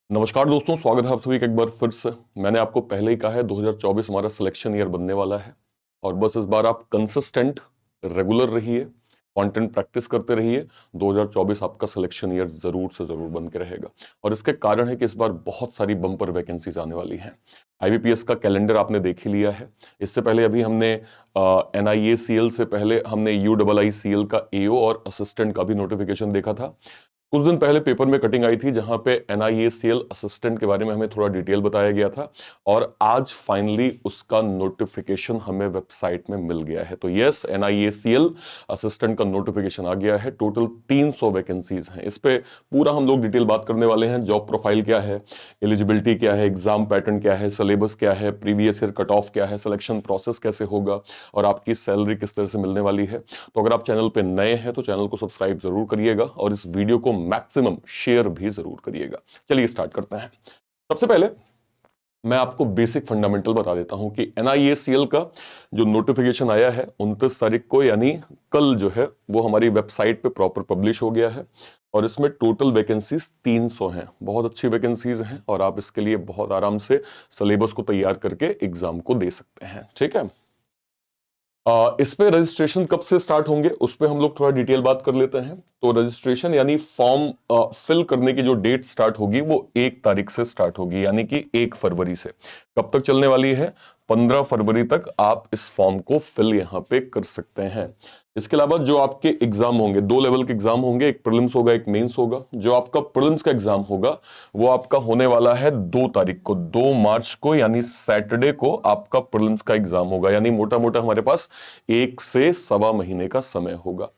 नमस्कार दोस्तों, स्वागत है आप सभी का एक बार फिर से। मैंने आपको पहले ही कहा है 2024 हमारा सिलेक्शन ईयर बनने वाला है और बस इस बार आप कंसिस्टेंट रेगुलर रहिए, कंटेंट प्रैक्टिस करते रहिए। 2024 आपका सिलेक्शन ईयर जरूर से जरूर बन के रहेगा और इसके कारण है कि इस बार बहुत सारी बम्पर वैकेंसीज आने वाली हैं। आईबीपीएस का कैलेंडर आपने देख ही लिया है। इससे पहले अभी हमने NIACL से पहले हमने UIICL का AO और असिस्टेंट का भी नोटिफिकेशन देखा था। कुछ दिन पहले पेपर में कटिंग आई थी जहां पे NIACL असिस्टेंट के बारे में हमें थोड़ा डिटेल बताया गया था और आज फाइनली उसका नोटिफिकेशन हमें वेबसाइट में मिल गया है। तो यस, NIACL असिस्टेंट का नोटिफिकेशन आ गया है। टोटल 300 वैकेंसीज हैं। इस पे पूरा हम लोग डिटेल बात करने वाले हैं। जॉब प्रोफाइल क्या है, एलिजिबिलिटी क्या है, एग्जाम पैटर्न क्या है, सिलेबस क्या है, प्रीवियस ईयर कट ऑफ क्या है, सिलेक्शन प्रोसेस कैसे होगा और आपकी सैलरी किस तरह से मिलने वाली है। तो अगर आप चैनल पे नए हैं तो चैनल को सब्सक्राइब जरूर करिएगा और इस वीडियो को मैक्सिमम शेयर भी जरूर करिएगा। चलिए स्टार्ट करते हैं। सबसे पहले मैं आपको बेसिक फंडामेंटल बता देता हूं कि NIACL का जो नोटिफिकेशन आया है 29 तारीख को, यानी कल जो है वो हमारी वेबसाइट पे प्रॉपर पब्लिश हो गया है और इसमें टोटल वैकेंसीज 300 हैं। बहुत अच्छी वैकेंसीज हैं और आप इसके लिए बहुत आराम से सिलेबस को तैयार करके एग्जाम को दे सकते हैं। ठीक है, इस पे रजिस्ट्रेशन कब से स्टार्ट होंगे उस पे हम लोग थोड़ा डिटेल बात कर लेते हैं। तो रजिस्ट्रेशन यानी फॉर्म फिल करने की जो डेट स्टार्ट होगी वो 1 तारीख से स्टार्ट होगी, यानी कि 1 फरवरी से। कब तक चलने वाली है? 15 फरवरी तक आप इस फॉर्म को फिल यहाँ पे कर सकते हैं। इसके अलावा जो आपके एग्जाम होंगे, 2 लेवल के एग्जाम होंगे, एक प्रीलिम्स होगा, एक मेंस होगा। जो आपका प्रीलिम्स का एग्जाम होगा वो आपका होने वाला है 2 तारीख को, 2 मार्च को, यानी सैटरडे को आपका प्रीलिम्स का एग्जाम होगा। यानी मोटा मोटा हमारे पास 1 से सवा महीने का समय होगा।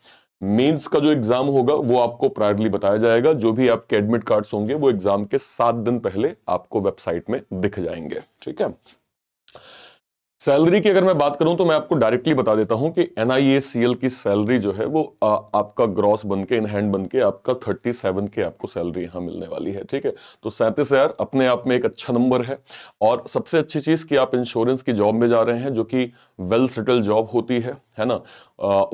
मेंस का जो एग्जाम होगा वो आपको प्रायरली बताया जाएगा। जो भी आपके एडमिट कार्ड्स होंगे वो एग्जाम के 7 दिन पहले आपको वेबसाइट में दिख जाएंगे। ठीक है, सैलरी की अगर मैं बात करूं तो मैं आपको डायरेक्टली बता देता हूं कि NIACL की सैलरी जो है वो आपका ग्रॉस बन के, इन हैंड बन के आपका 37 के आपको सैलरी यहां मिलने वाली है। ठीक है, तो 37,000 अपने आप में एक अच्छा नंबर है। और सबसे अच्छी चीज कि आप इंश्योरेंस की जॉब में जा रहे हैं जो कि वेल सेटल जॉब होती है ना।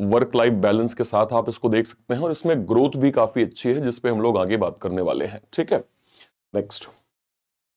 वर्क लाइफ बैलेंस के साथ आप इसको देख सकते हैं और इसमें ग्रोथ भी काफी अच्छी है जिसपे हम लोग आगे बात करने वाले हैं। ठीक है, नेक्स्ट।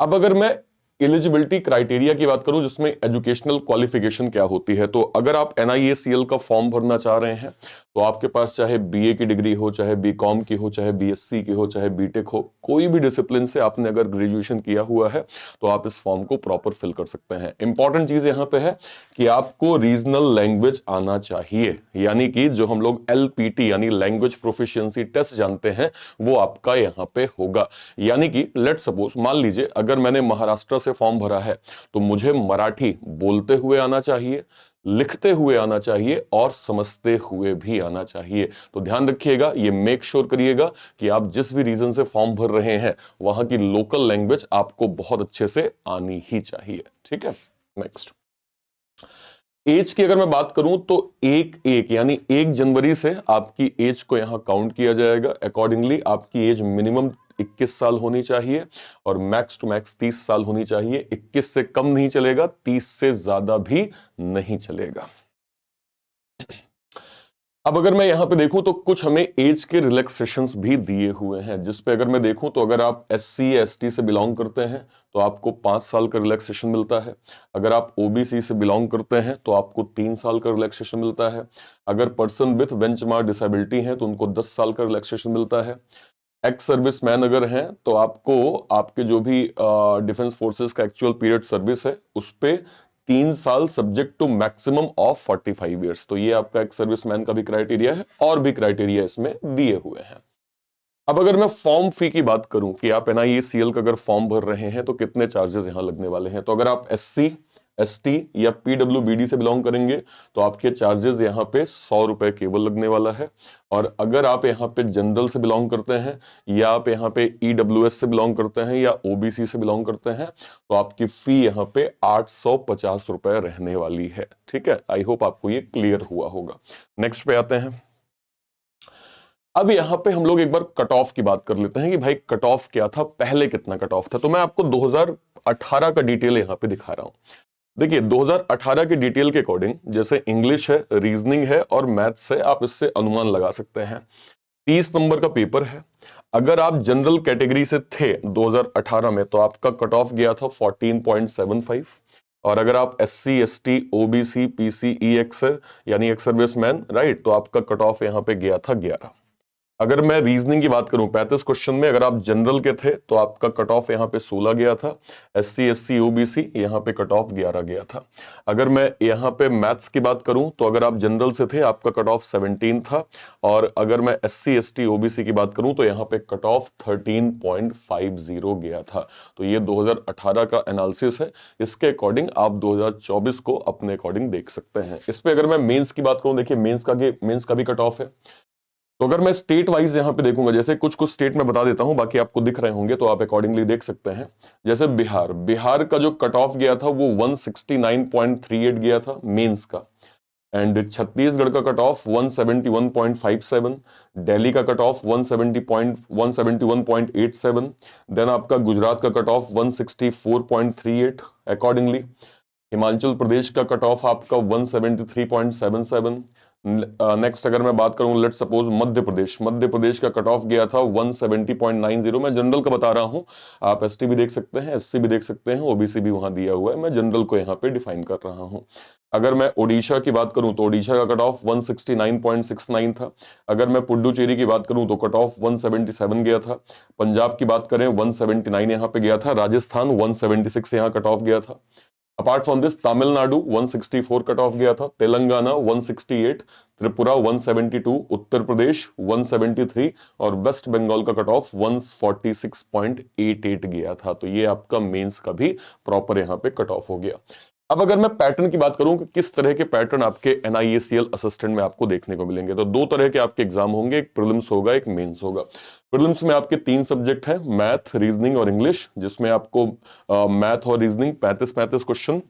अब अगर मैं एलिजिबिलिटी क्राइटेरिया की बात करूं जिसमें एजुकेशनल क्वालिफिकेशन क्या होती है, तो अगर आप NIACL का फॉर्म भरना चाह रहे हैं तो आपके पास चाहे BA की डिग्री हो, चाहे BCom की हो, चाहे BSc की हो, चाहे BTech हो, कोई भी डिसिप्लिन से आपने अगर ग्रेजुएशन किया हुआ है तो आप इस फॉर्म को प्रॉपर फिल कर सकते हैं। इंपॉर्टेंट चीज यहां पे है कि आपको रीजनल लैंग्वेज आना चाहिए, यानी कि जो हम लोग LPT यानी लैंग्वेज प्रोफिशिएंसी टेस्ट जानते हैं वो आपका यहां पे होगा। यानी कि लेट सपोज, मान लीजिए अगर मैंने महाराष्ट्र से फॉर्म भरा है तो मुझे मराठी बोलते हुए आना चाहिए, लिखते हुए आना चाहिए और समझते हुए भी आना चाहिए। तो ध्यान रखिएगा, ये मेक श्योर करिएगा कि आप जिस भी रीजन से फॉर्म भर रहे हैं वहां की लोकल लैंग्वेज आपको बहुत अच्छे से आनी ही चाहिए। ठीक है, नेक्स्ट। एज की अगर मैं बात करूं तो एक एक यानी 1 जनवरी से आपकी एज को यहां काउंट किया जाएगा। अकॉर्डिंगली आपकी एज मिनिमम 21 साल होनी चाहिए और मैक्स टू मैक्स 30 साल होनी चाहिए। 21 से कम नहीं चलेगा, 30 से ज्यादा भी नहीं चलेगा। अब अगर मैं यहां पे देखूं तो कुछ हमें एज के रिलैक्सेशंस भी दिए हुए हैं, जिसपे अगर मैं देखूं तो अगर आप SC ST से बिलोंग करते हैं तो आपको 5 साल का रिलैक्सेशन मिलता है। अगर आप OBC से बिलोंग करते हैं तो आपको 3 साल का रिलैक्सेशन मिलता है। अगर पर्सन विथ बेंचमार्क डिसेबिलिटी है तो उनको 10 साल का रिलैक्सेशन मिलता है। एक्स सर्विस मैन अगर हैं तो आपको आपके जो भी डिफेंस फोर्सेस का एक्चुअल पीरियड सर्विस है उस पे 3 साल subject to maximum of 45 years. तो ये आपका एक्स सर्विस मैन का भी क्राइटेरिया है और भी क्राइटेरिया इसमें दिए हुए हैं। अब अगर मैं फॉर्म फी की बात करूं कि आप NIACL का अगर फॉर्म भर रहे हैं तो कितने चार्जेस यहां लगने वाले हैं, तो अगर आप SC ST या PWBD से बिलोंग करेंगे तो आपके चार्जेस यहाँ पे 100 रुपए केवल लगने वाला है। और अगर आप यहाँ पे जनरल से बिलोंग करते हैं या आप यहाँ पे EWS से बिलोंग करते हैं या OBC से बिलोंग करते हैं तो आपकी फी यहाँ पे 850 रुपए रहने वाली है। ठीक है, आई होप आपको ये क्लियर हुआ होगा। नेक्स्ट पे आते हैं। अब यहां पे हम लोग एक बार कट ऑफ की बात कर लेते हैं कि भाई कट ऑफ क्या था, पहले कितना कट ऑफ था। तो मैं आपको 2018 का डिटेल यहां पे दिखा रहा हूं। देखिए 2018 के डिटेल के अकॉर्डिंग, जैसे इंग्लिश है, रीजनिंग है और मैथ्स है, आप इससे अनुमान लगा सकते हैं 30 नंबर का पेपर है। अगर आप जनरल कैटेगरी से थे 2018 में तो आपका कट ऑफ गया था 14.75, और अगर आप SC ST OBC PC EX यानी एक्स सर्विसमैन, राइट, तो आपका कट ऑफ यहां पे गया था 11। अगर मैं रीजनिंग की बात करूं 35 क्वेश्चन में अगर आप जनरल के थे तो आपका कट ऑफ यहाँ पे 16 गया था। SC SC OBC यहाँ पे कट ऑफ 11 गया था। अगर मैं यहाँ पे मैथ्स की बात करूं तो अगर आप जनरल से थे आपका कट ऑफ 17 था, और अगर मैं SC ST OBC की बात करूं तो यहाँ पे कट ऑफ 13.50 गया था। तो ये 2018 का एनालिसिस है, इसके अकॉर्डिंग आप 2024 को अपने अकॉर्डिंग देख सकते हैं। इस पे अगर मैं मेंस की बात करूं, देखिए मेंस का भी कट ऑफ है। तो अगर मैं स्टेट वाइज यहां पे देखूंगा, जैसे कुछ कुछ स्टेट में बता देता हूं, बाकी आपको दिख रहे होंगे तो आप अकॉर्डिंगली देख सकते हैं। जैसे बिहार का जो कट ऑफ गया था वो 169.38 गया था मेंस का। एंड छत्तीसगढ़ का कट ऑफ 171.57, दिल्ली का कट ऑफ 171.87, देन आपका गुजरात का cut off 164.38 accordingly. Himachal Pradesh का कट ऑफ आपका 173.77। नेक्स्ट अगर मैं बात करूं, लेट्स सपोज मध्य प्रदेश का कट ऑफ गया था 170.90। मैं जनरल का बता रहा हूं, आप ST भी देख सकते हैं, SC भी देख सकते हैं, OBC भी वहां दिया हुआ है, मैं जनरल को यहां पे डिफाइन कर रहा हूं। अगर मैं ओडिशा की बात करूं तो ओडिशा का कट ऑफ 169.69 था। अगर मैं पुडुचेरी की बात करूं तो कट ऑफ 177 गया था। पंजाब की बात करें 179 यहां पे गया था। राजस्थान 176 यहां कट ऑफ गया था। Apart from this Tamil Nadu 164 cut off गया था, तेलंगाना 168, त्रिपुरा 172, उत्तर प्रदेश 173 और वेस्ट बंगाल का कट ऑफ 146.88 गया था। तो ये आपका मेंस का भी प्रॉपर यहां पे कट ऑफ हो गया। अब अगर मैं पैटर्न की बात करूं कि किस तरह के पैटर्न आपके NIACL असिस्टेंट में आपको देखने को मिलेंगे, तो दो तरह के आपके एग्जाम होंगे, एक प्रीलिम्स होगा, एक मेंस होगा। प्रीलिम्स में आपके 3 सब्जेक्ट हैं, मैथ, रीजनिंग और इंग्लिश, जिसमें आपको मैथ और रीजनिंग 35 क्वेश्चन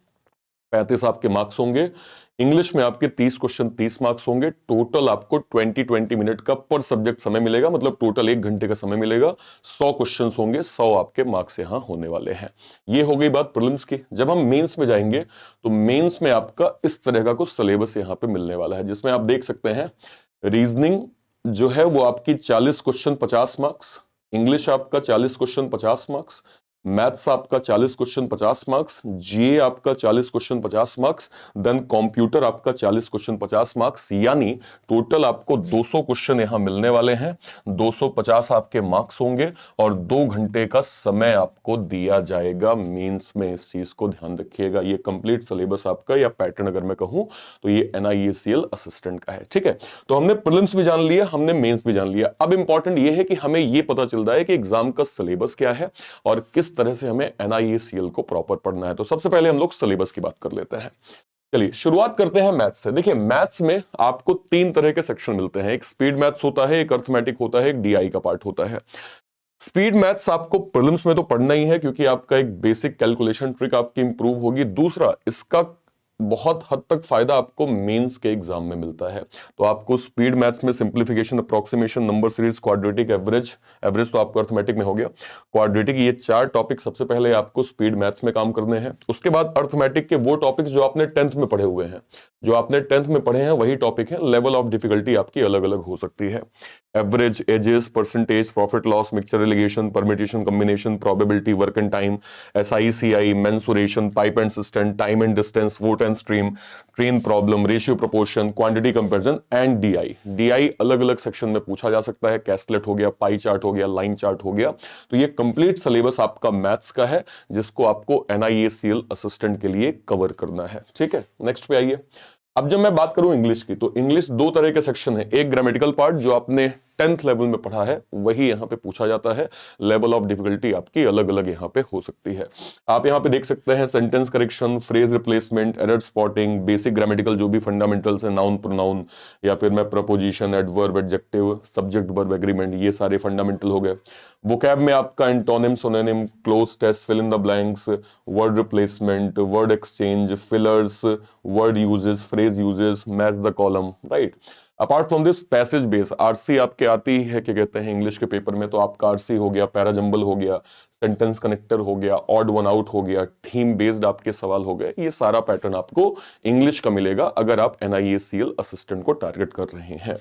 35 आपके मार्क्स होंगे। इंग्लिश में आपके 30 क्वेश्चन 30 मार्क्स होंगे। टोटल आपको 20 मिनट का पर सब्जेक्ट समय मिलेगा, मतलब टोटल 1 घंटे का समय मिलेगा। 100 क्वेश्चंस होंगे, 100 आपके मार्क्स यहां होने वाले हैं। ये हो गई बात प्रीलिम्स की। जब हम मेंस में जाएंगे तो मेंस में आपका इस तरह का कुछ सिलेबस यहां पे मिलने वाला है, जिसमें आप देख सकते हैं रीजनिंग जो है वो आपकी 40 क्वेश्चन 50 मार्क्स, इंग्लिश आपका 40 क्वेश्चन 50 मार्क्स, मैथ्स आपका 40 क्वेश्चन 50 मार्क्स, GA आपका 40 क्वेश्चन 50 मार्क्स, देन कंप्यूटर आपका 40 क्वेश्चन 50 मार्क्स, यानी टोटल आपको 200 क्वेश्चन यहां मिलने वाले हैं। 250 आपके मार्क्स होंगे और 2 घंटे का समय आपको दिया जाएगा मेंस में। इस चीज को ध्यान रखिएगा। ये कंप्लीट सिलेबस आपका या पैटर्न अगर मैं कहूं तो ये NIACL असिस्टेंट का है। ठीक है, तो हमने प्रीलिम्स भी जान लिया, हमने मेंस भी जान लिया। अब इंपॉर्टेंट ये है कि हमें ये पता चल रहा है कि एग्जाम का सिलेबस क्या है और किस तरह से हमें NIACL को प्रॉपर पढ़ना है। तो सबसे पहले हम लोग सिलेबस की बात कर लेते हैं। चलिए शुरुआत करते हैं मैथ्स से। देखिए मैथ्स में आपको 3 तरह के सेक्शन मिलते हैं, एक स्पीड मैथ्स होता है, एक अर्थमेटिक होता है, एक DI का पार्ट होता है। स्पीड मैथ्स आपको प्रीलिम्स में तो पढ़ना ही है, क्योंकि आपका एक बेसिक कैलकुलेशन ट्रिक आपकी इंप्रूव होगी। दूसरा, इसका बहुत हद तक फायदा आपको मेंस के एग्जाम में मिलता है। तो आपको स्पीड मैथ्स में simplification, approximation, number series, quadratic, average, average तो आपको अर्थमेटिक में हो गया, क्वाड्रेटिक, ये 4 टॉपिक सबसे पहले आपको स्पीड मैथ्स में काम करने हैं। उसके बाद अर्थमेटिक के वो टॉपिक जो आपने 10th में पढ़े हुए हैं, जो आपने 10th में पढ़े हैं वही टॉपिक है। लेवल ऑफ डिफिकल्टी आपकी अलग अलग हो सकती है। Average, ages, percentage, profit loss, mixture relation, permutation, combination, probability, work and time, SICI, mensuration, pipe and cistern, time and distance, boat and stream, train problem, ratio proportion, quantity comparison and DI अलग अलग section में पूछा जा सकता है। कैस्टलेट हो गया, pie chart हो गया, लाइन चार्ट हो गया। तो ये कंप्लीट सिलेबस आपका मैथ्स का है, जिसको आपको NIACL असिस्टेंट के लिए कवर करना है। ठीक है, नेक्स्ट पे आइए। अब जब मैं बात करूं इंग्लिश की, तो इंग्लिश 2 तरह के सेक्शन है। एक ग्रामेटिकल पार्ट जो आपने 10th लेवल में पढ़ा है वही यहां पे पूछा जाता है। लेवल ऑफ डिफिकल्टी आपकी अलग अलग यहां पे हो सकती है। आप यहां पे देख सकते हैं sentence correction, phrase replacement, error spotting, basic grammatical जो भी फंडामेंटल्स है, नाउन प्रोनाउन या फिर मैं preposition, adverb, adjective, subject verb agreement, ये सारे फंडामेंटल हो गए। वोकैब में आपका antonym, synonym, cloze test, fill in the blanks, word replacement, word exchange, fillers, word uses, phrase uses, match the column, right. Apart from this passage base RC आपके आती है, क्या कहते हैं इंग्लिश के पेपर में, तो आपका RC हो गया, पैराजंबल हो गया, सेंटेंस कनेक्टर हो गया, ऑड वन आउट हो गया, थीम बेस्ड आपके सवाल हो गए। ये सारा पैटर्न आपको इंग्लिश का मिलेगा अगर आप NIACL असिस्टेंट को टारगेट कर रहे हैं।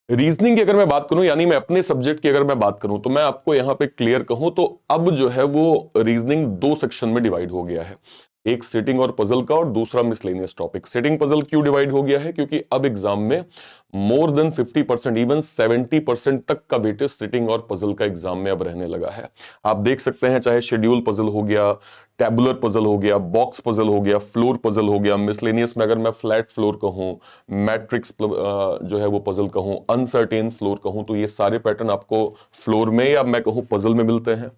रीजनिंग की अगर मैं बात करूं, यानी मैं अपने सब्जेक्ट की अगर मैं बात करूं, तो मैं आपको यहां पे क्लियर कहूं तो अब जो है वो रीजनिंग दो सेक्शन में डिवाइड हो गया है, एक सेटिंग और पजल का और दूसरा मिसलेनियस टॉपिक। सेटिंग पजल क्यों डिवाइड हो गया है? क्योंकि अब एग्जाम में मोर देन 50%, इवन 70% तक का वेटेज सिटिंग और पजल का एग्जाम में अब रहने लगा है। आप देख सकते हैं, चाहे शेड्यूल पजल हो गया, टेबुलर पजल हो गया, बॉक्स पजल हो गया, फ्लोर पजल हो गया, मिसलेनियस में अगर मैं फ्लैट फ्लोर कहूं, मैट्रिक्स जो है वो पजल कहूं, अनसर्टेन फ्लोर कहूं, तो ये सारे पैटर्न आपको फ्लोर में या मैं कहूं पजल में मिलते हैं।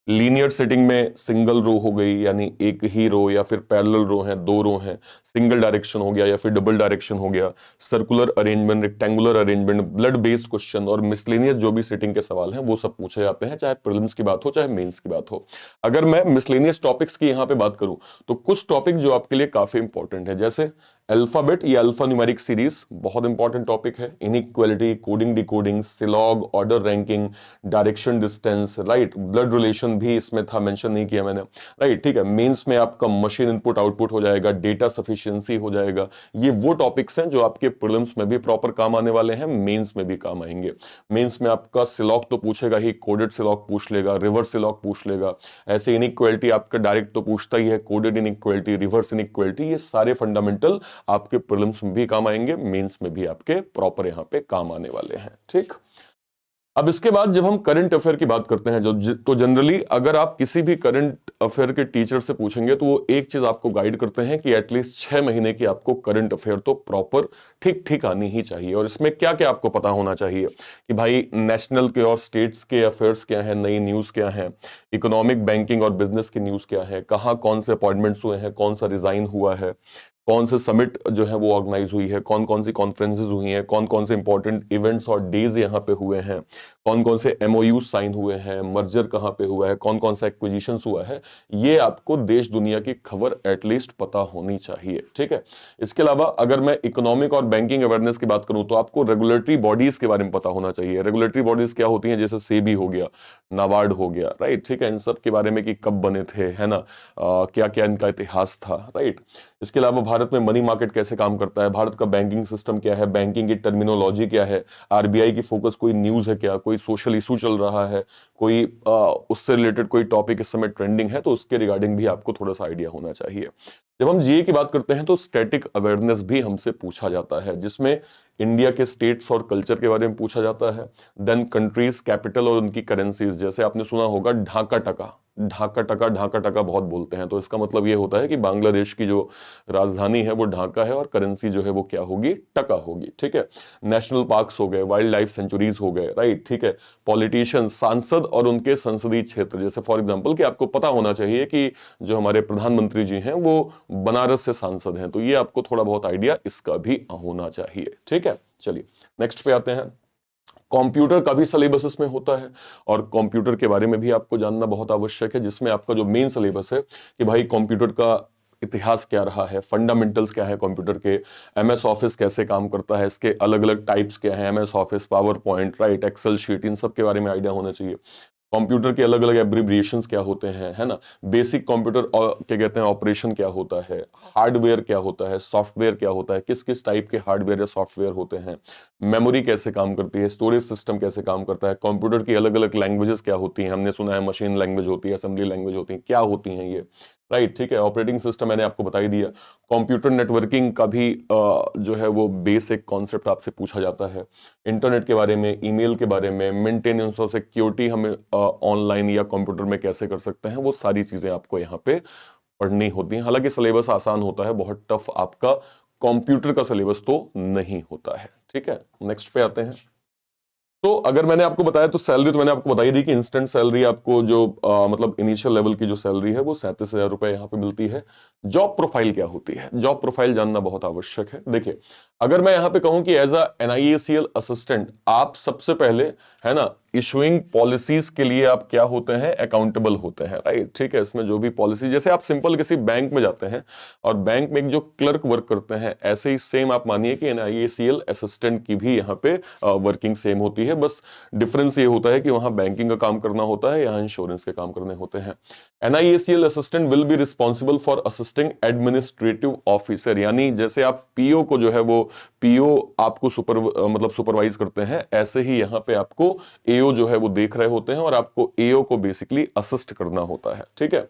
लीनियर सेटिंग में सिंगल रो हो गई, यानी एक ही रो, या फिर पैरेलल रो है, दो रो हैं, सिंगल डायरेक्शन हो गया या फिर डबल डायरेक्शन हो गया, circular arrangement, rectangular arrangement, blood based question और मिसलेनियस जो भी सेटिंग के सवाल हैं वो सब पूछे जाते हैं, चाहे प्रीलिम्स की बात हो चाहे मेंस की बात हो। अगर मैं मिसलेनियस टॉपिक्स की यहाँ पे बात करूं, तो कुछ टॉपिक जो आपके लिए काफी इंपॉर्टेंट है, जैसे अल्फाबेट या अल्फा न्यूमेरिक सीरीज, बहुत इंपॉर्टेंट टॉपिक है। Inequality, coding decoding, syllogism, order ranking, direction distance, right, blood relation भी इसमें था, मेंशन नहीं किया मैंने, राइट, ठीक है। मेंस में आपका मशीन इनपुट आउटपुट हो जाएगा, डेटा सफिशिएंसी हो जाएगा। ये वो टॉपिक्स हैं जो आपके प्रीलिम्स में भी प्रॉपर काम आने वाले हैं, मेंस में भी काम आएंगे। मेंस में आपका सिलॉग तो पूछेगा ही, कोडेड सिलॉग पूछ लेगा, रिवर्स सिलॉग पूछ लेगा। ऐसे इनइक्वालिटी आपका डायरेक्ट तो पूछता ही है, कोडेड इनइक्वालिटी, रिवर्स इनइक्वालिटी, ये सारे फंडामेंटल आपके प्रीलिम्स में भी काम आएंगे, मेंस में भी आपके प्रॉपर यहां पे काम आने वाले हैं, ठीक। अब इसके बाद जब हम करंट अफेयर की बात करते हैं, तो जनरली अगर आप किसी भी करंट अफेयर के टीचर से पूछेंगे तो वो एक चीज आपको गाइड करते हैं कि एटलीस्ट 6 महीने की आपको करंट अफेयर तो प्रॉपर ठीक ठीक आनी ही चाहिए। और इसमें क्या क्या आपको पता होना चाहिए कि भाई नेशनल के और स्टेट्स के अफेयर्स क्या है, नई न्यूज क्या है, इकोनॉमिक, बैंकिंग और बिजनेस की न्यूज क्या है, कहाँ कौन से अपॉइंटमेंट्स हुए हैं, कौन सा रिजाइन हुआ है, कौन से समिट जो है वो ऑर्गेनाइज हुई है, कौन कौन सी कॉन्फ्रेंसेज हुई हैं, कौन कौन से इंपॉर्टेंट इवेंट्स और डेज यहाँ पे हुए हैं, कौन कौन से एमओयू साइन हुए हैं, मर्जर कहाँ पे हुआ है, कौन कौन सा एक्विजिशंस हुआ है, ये आपको देश दुनिया की खबर एटलीस्ट पता होनी चाहिए, ठीक है। इसके अलावा अगर मैं इकोनॉमिक और बैंकिंग अवेयरनेस की बात करूं, तो आपको रेगुलेटरी बॉडीज के बारे में पता होना चाहिए। रेगुलेटरी बॉडीज क्या होती हैं? जैसे सेबी हो गया, नाबार्ड हो गया, राइट, ठीक है, इन सब के बारे में कि कब बने थे, है ना, क्या क्या इनका इतिहास था, राइट। इसके अलावा भारत में मनी मार्केट कैसे काम करता है, भारत का बैंकिंग सिस्टम क्या है, बैंकिंग की टर्मिनोलॉजी क्या है, आरबीआई की फोकस कोई न्यूज है क्या, कोई सोशल इशू चल रहा है, कोई उससे रिलेटेड कोई टॉपिक इस समय ट्रेंडिंग है, तो उसके रिगार्डिंग भी आपको थोड़ा सा आइडिया होना चाहिए। जब हम जीए की बात करते हैं तो स्टैटिक अवेयरनेस भी हमसे पूछा जाता है, जिसमें इंडिया के स्टेट्स और कल्चर के बारे में पूछा जाता है, देन कंट्रीज, कैपिटल और उनकी करेंसीज। जैसे आपने सुना होगा ढाका टका, ढाका टका, ढाका टका बहुत बोलते हैं, तो इसका मतलब ये होता है कि बांग्लादेश की जो राजधानी है वो ढाका है और करेंसी जो है वो क्या होगी, टका होगी, ठीक है। नेशनल पार्क्स हो गए, वाइल्ड लाइफ सेंचुरीज हो गए, राइट, ठीक है। पॉलिटिशियन, सांसद और उनके संसदीय क्षेत्र, जैसे फॉर एग्जांपल कि आपको पता होना चाहिए कि जो हमारे प्रधानमंत्री जी हैं वो बनारस से सांसद हैं, तो ये आपको थोड़ा बहुत आइडिया इसका भी होना चाहिए, ठीक है। चलिए नेक्स्ट पे आते हैं। कंप्यूटर का भी सिलेबस इसमें होता है, और कंप्यूटर के बारे में भी आपको जानना बहुत आवश्यक है, जिसमें आपका जो मेन सिलेबस है कि भाई कंप्यूटर का इतिहास क्या रहा है, फंडामेंटल्स क्या है कंप्यूटर के, एमएस ऑफिस कैसे काम करता है, इसके अलग अलग टाइप्स क्या है, MS office, power point, right, excel sheet, इन सब के बारे में आइडिया होना चाहिए। कंप्यूटर के अलग अलग एब्रिविएशंस क्या होते हैं, है ना, बेसिक कंप्यूटर क्या कहते हैं ऑपरेशन क्या होता है, हार्डवेयर क्या होता है, सॉफ्टवेयर क्या होता है, किस किस टाइप के हार्डवेयर या सॉफ्टवेयर होते हैं, मेमोरी कैसे काम करती है, स्टोरेज सिस्टम कैसे काम करता है, कंप्यूटर की अलग अलग लैंग्वेजेस क्या होती हैं, हमने सुना है मशीन लैंग्वेज होती है, असेंबली लैंग्वेज होती है, क्या होती हैं ये, राइट, ठीक है। ऑपरेटिंग सिस्टम मैंने आपको बता ही दिया। कंप्यूटर नेटवर्किंग का भी जो है वो बेसिक कॉन्सेप्ट आपसे पूछा जाता है। इंटरनेट के बारे में, ईमेल के बारे में, मेंटेनेंस और सिक्योरिटी हमें ऑनलाइन या कंप्यूटर में कैसे कर सकते हैं, वो सारी चीजें आपको यहाँ पे पढ़नी होती हैं। हालांकि सिलेबस आसान होता है, बहुत टफ आपका कंप्यूटर का सिलेबस तो नहीं होता है, ठीक है। नेक्स्ट पे आते हैं। तो अगर मैंने आपको बताया तो सैलरी तो मैंने आपको बताई दी कि इंस्टेंट सैलरी आपको जो मतलब इनिशियल लेवल की जो सैलरी है वो 37,000 रुपए यहाँ पे मिलती है। जॉब प्रोफाइल क्या होती है, जॉब प्रोफाइल जानना बहुत आवश्यक है। देखिए, अगर मैं यहाँ पे कहूँ कि एज अ NIACL असिस्टेंट आप सबसे पहले, है ना, इशुइंग पॉलिसीज के लिए आप क्या होते हैं, अकाउंटेबल होते हैं, राइट। ठीक है, इसमें जो भी पॉलिसी, जैसे आप सिंपल किसी बैंक में जाते हैं और बैंक में एक जो क्लर्क वर्क करते हैं, ऐसे ही सेम आप मानिए कि NIACL असिस्टेंट की भी यहाँ पे वर्किंग सेम होती है। बस डिफरेंस ये होता है कि वहां बैंकिंग का काम करना होता है, यहाँ इंश्योरेंस के काम करने होते हैं। NIACL assistant will be responsible for assisting administrative officer, यानी जैसे आप पीओ को जो है वो पीओ आपको मतलब सुपरवाइज करते हैं, ऐसे ही यहाँ पे आपको एओ जो है वो देख रहे होते हैं और आपको एओ को बेसिकली असिस्ट करना होता है। ठीक है,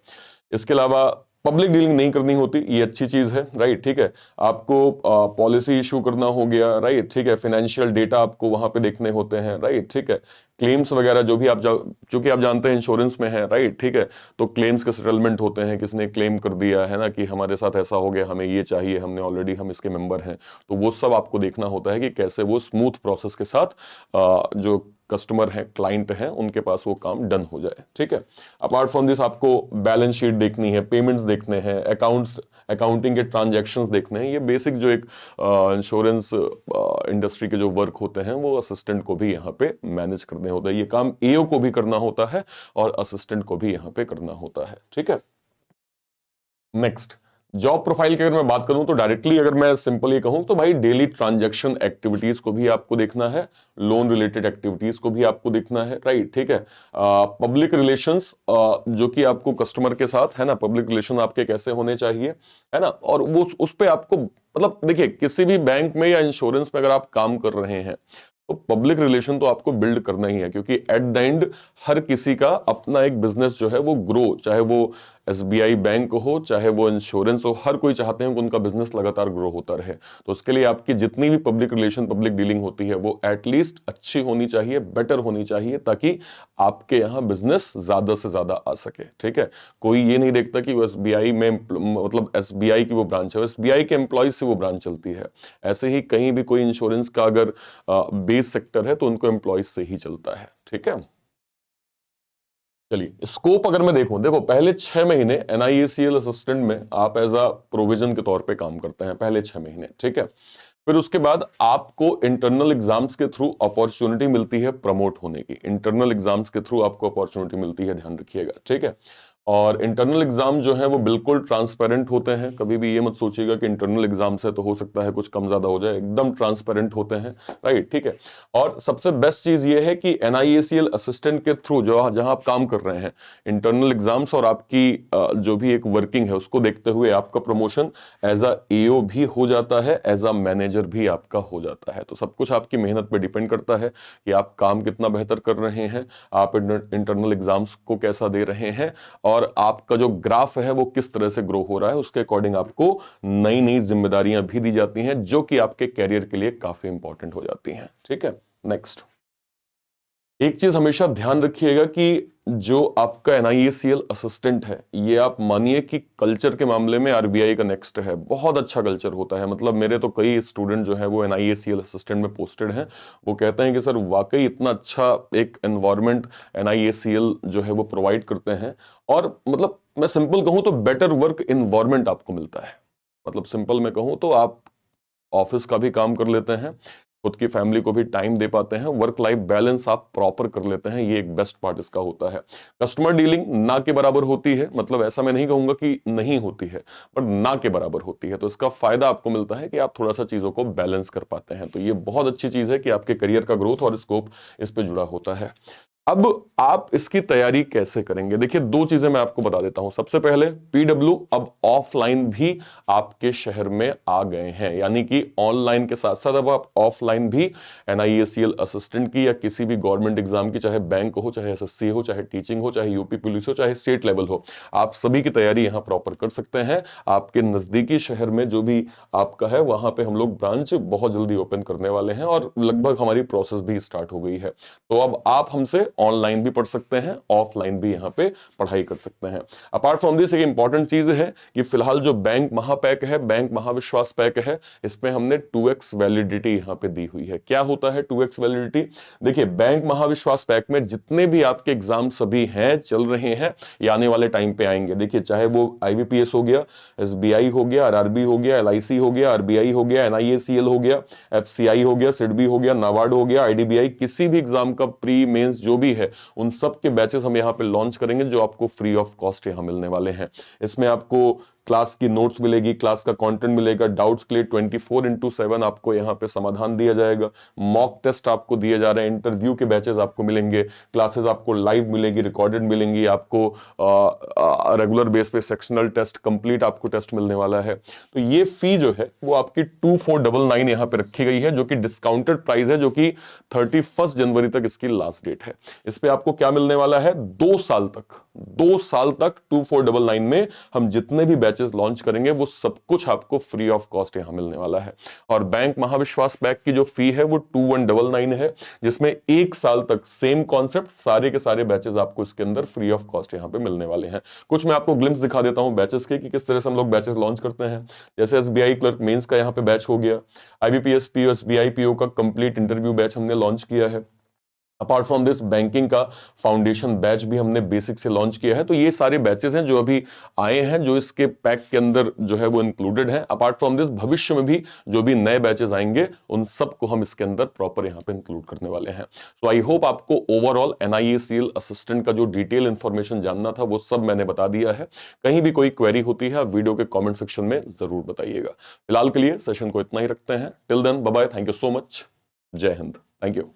इसके अलावा पब्लिक डीलिंग नहीं करनी होती, ये अच्छी चीज है, राइट। ठीक है, आपको पॉलिसी इशू करना हो गया, राइट। ठीक है, फाइनेंशियल डेटा आपको वहां पे देखने होते हैं, राइट। ठीक है, क्लेम्स वगैरह जो भी आप चूंकि आप जानते हैं इंश्योरेंस में है, राइट। ठीक है, तो क्लेम्स के सेटलमेंट होते हैं, किसने क्लेम कर दिया है ना कि हमारे साथ ऐसा हो गया, हमें ये चाहिए, हमने ऑलरेडी हम इसके मेंबर हैं, तो वो सब आपको देखना होता है कि कैसे वो स्मूथ प्रोसेस के साथ जो कस्टमर है, क्लाइंट है, उनके पास वो काम डन हो जाए। ठीक है, अपार्ट फ्रॉम दिस आपको बैलेंस शीट देखनी है, पेमेंट्स देखने हैं, अकाउंटिंग के ट्रांजैक्शंस देखने हैं। ये बेसिक जो एक इंश्योरेंस इंडस्ट्री के जो वर्क होते हैं वो असिस्टेंट को भी यहाँ पे मैनेज करने होता है। ये काम एओ को भी करना होता है और असिस्टेंट को भी यहाँ पे करना होता है। ठीक है, नेक्स्ट जॉब प्रोफाइल की अगर मैं बात करूं तो डायरेक्टली अगर मैं सिंपल ये कहूं तो भाई डेली ट्रांजैक्शन एक्टिविटीज को भी आपको देखना है, लोन रिलेटेड एक्टिविटीज को भी आपको देखना है, राइट। ठीक है, पब्लिक रिलेशंस जो कि आपको कस्टमर के साथ है ना, पब्लिक रिलेशन आपके कैसे होने चाहिए, है ना, और वो उस पे आपको मतलब देखिए किसी भी बैंक में या इंश्योरेंस में अगर आप काम कर रहे हैं तो पब्लिक रिलेशन तो आपको बिल्ड करना ही है, क्योंकि एट द एंड हर किसी का अपना एक बिजनेस जो है वो ग्रो, चाहे वो SBI बैंक हो, चाहे वो इंश्योरेंस हो, हर कोई चाहते हैं कि उनका बिजनेस लगातार ग्रो होता रहे। तो उसके लिए आपकी जितनी भी पब्लिक रिलेशन, पब्लिक डीलिंग होती है वो एटलीस्ट अच्छी होनी चाहिए, बेटर होनी चाहिए, ताकि आपके यहाँ बिजनेस ज्यादा से ज्यादा आ सके। ठीक है, कोई ये नहीं देखता कि वो SBI में मतलब SBI की वो ब्रांच है, SBI के एम्प्लॉयज से वो ब्रांच चलती है। ऐसे ही कहीं भी कोई इंश्योरेंस का अगर बेस सेक्टर है तो उनको एम्प्लॉयज से ही चलता है। ठीक है, चलिए स्कोप अगर मैं देखो पहले 6 महीने NIACL असिस्टेंट में आप एज अ प्रोविजन के तौर पे काम करते हैं, पहले 6 महीने। ठीक है, फिर उसके बाद आपको इंटरनल एग्जाम्स के थ्रू अपॉर्चुनिटी मिलती है प्रमोट होने की, इंटरनल एग्जाम्स के थ्रू आपको अपॉर्चुनिटी मिलती है, ध्यान रखिएगा। ठीक है, और इंटरनल एग्जाम जो है वो बिल्कुल ट्रांसपेरेंट होते हैं, कभी भी ये मत सोचिएगा कि इंटरनल एग्जाम्स है तो हो सकता है कुछ कम ज्यादा हो जाए, एकदम ट्रांसपेरेंट होते हैं, राइट। ठीक है, और सबसे बेस्ट चीज ये है कि NIACL असिस्टेंट के थ्रू जो जहां आप काम कर रहे हैं, इंटरनल एग्जाम्स और आपकी जो भी एक वर्किंग है उसको देखते हुए आपका प्रमोशन एज अ AO भी हो जाता है, एज अ मैनेजर भी आपका हो जाता है। तो सब कुछ आपकी मेहनत पे डिपेंड करता है कि आप काम कितना बेहतर कर रहे हैं, आप इंटरनल एग्जाम्स को कैसा दे रहे हैं, और आपका जो ग्राफ है वो किस तरह से ग्रो हो रहा है, उसके अकॉर्डिंग आपको नई नई जिम्मेदारियां भी दी जाती हैं जो कि आपके कैरियर के लिए काफी इंपॉर्टेंट हो जाती हैं। ठीक है, नेक्स्ट एक चीज हमेशा ध्यान रखिएगा कि जो आपका NIACL असिस्टेंट है, ये आप मानिए कि कल्चर के मामले में RBI का नेक्स्ट है, बहुत अच्छा कल्चर होता है। मतलब मेरे तो कई स्टूडेंट जो है वो NIACL असिस्टेंट में पोस्टेड हैं, वो कहते हैं कि सर वाकई इतना अच्छा एक एनवायरनमेंट NIACL जो है वो प्रोवाइड करते हैं, और मतलब मैं सिंपल कहूं तो बेटर वर्क इन्वायरमेंट आपको मिलता है। मतलब सिंपल मैं कहूं तो आप ऑफिस का भी काम कर लेते हैं, खुद की फैमिली को भी टाइम दे पाते हैं, वर्क लाइफ बैलेंस आप प्रॉपर कर लेते हैं, ये एक बेस्ट पार्ट इसका होता है। कस्टमर डीलिंग ना के बराबर होती है, मतलब ऐसा मैं नहीं कहूंगा कि नहीं होती है, बट ना के बराबर होती है, तो इसका फायदा आपको मिलता है कि आप थोड़ा सा चीजों को बैलेंस कर पाते हैं। तो ये बहुत अच्छी चीज है कि आपके करियर का ग्रोथ और स्कोप इस पे जुड़ा होता है। अब आप इसकी तैयारी कैसे करेंगे, देखिए दो चीजें मैं आपको बता देता हूं। सबसे पहले PW अब ऑफलाइन भी आपके शहर में आ गए हैं, यानी कि ऑनलाइन के साथ साथ अब आप ऑफलाइन भी NIACL असिस्टेंट की या किसी भी गवर्नमेंट एग्जाम की, चाहे बैंक हो, चाहे SSC हो, चाहे टीचिंग हो, चाहे यूपी पुलिस हो, चाहे स्टेट लेवल हो, आप सभी की तैयारी यहां प्रॉपर कर सकते हैं। आपके नजदीकी शहर में जो भी आपका है वहां पे हम लोग ब्रांच बहुत जल्दी ओपन करने वाले हैं और लगभग हमारी प्रोसेस भी स्टार्ट हो गई है। तो अब आप हमसे ऑनलाइन भी पढ़ सकते हैं, ऑफलाइन भी यहाँ पे पढ़ाई कर सकते हैं। अपार्ट फ्रॉम दिस एक इंपॉर्टेंट चीज है कि फिलहाल जो बैंक महापैक है, बैंक महाविश्वास पैक है, इसमें हमने 2x वैलिडिटी यहाँ पे दी हुई है। क्या होता है 2x वैलिडिटी? देखिए, बैंक महाविश्वास पैक में जितने भी आपके एग्जाम सभी हैं, चल रहे हैं, ये आने वाले टाइम पे आएंगे। देखिए, चाहे वो IBPS हो गया, SBI हो गया, RRB हो गया, LIC हो गया, RBI हो गया, NIACL हो गया, FCI हो गया, SIDBI हो गया, नाबार्ड हो गया, IDBI, किसी भी एग्जाम का प्री मेंस जो भी है, उन सब के बैचेस हम यहाँ पे लॉन्च करेंगे, जो आपको फ्री ऑफ कॉस्ट यहाँ मिलने वाले हैं। इसमें आपको क्लास की नोट्स मिलेगी, क्लास का कंटेंट मिलेगा, डाउट्स के लिए 24/7 आपको यहाँ पे समाधान दिया जाएगा, मॉक टेस्ट आपको दिए जा रहे हैं, इंटरव्यू के बैचेस आपको मिलेंगे, क्लासेस आपको लाइव मिलेगी, रिकॉर्डेड मिलेंगी, आपको रेगुलर बेस पे सेक्शनल टेस्ट, कंप्लीट आपको टेस्ट मिलने वाला है। तो ये फी जो है वो आपकी 2499 यहाँ पे रखी गई है, जो कि डिस्काउंटेड प्राइस है, जो कि 31 जनवरी तक इसकी लास्ट डेट है। इस पे आपको क्या मिलने वाला है? 2 साल तक 2499 में हम जितने भी बैचेस लॉन्च करेंगे वो सब कुछ आपको फ्री ऑफ कॉस्ट यहां मिलने वाला है। और बैंक महाविश्वास पैक की जो फी है वो 2199 है, जिसमें 1 साल तक सेम कॉन्सेप्ट, सारे के सारे बैचेस आपको इसके अंदर फ्री ऑफ कॉस्ट यहां पे मिलने वाले हैं। कुछ मैं आपको ग्लिम्स दिखा देता हूं बैचेस के, कि किस तरह से हम लोग बैचेस लॉन्च करते हैं। जैसे SBI क्लर्क मेंस का यहाँ पे बैच हो गया, IBPS PO SBI PO का कंप्लीट इंटरव्यू बैच हमने लॉन्च किया है। अपार्ट फ्रॉम दिस बैंकिंग का फाउंडेशन बैच भी हमने बेसिक से लॉन्च किया है। तो ये सारे बैचेस हैं जो अभी आए हैं, जो इसके पैक के अंदर जो है वो इंक्लूडेड है। अपार्ट फ्रॉम दिस भविष्य में भी जो भी नए बैचेस आएंगे उन सबको हम इसके अंदर प्रॉपर यहाँ पे इंक्लूड करने वाले हैं। सो आई होप आपको ओवरऑल NIACL असिस्टेंट का जो डिटेल इंफॉर्मेशन जानना था वो सब मैंने बता दिया है। कहीं भी कोई क्वेरी होती है आप वीडियो के कॉमेंट सेक्शन में जरूर बताइएगा। फिलहाल के लिए सेशन को इतना ही रखते हैं। Till then bye bye, thank you so much, Jai Hind, thank you.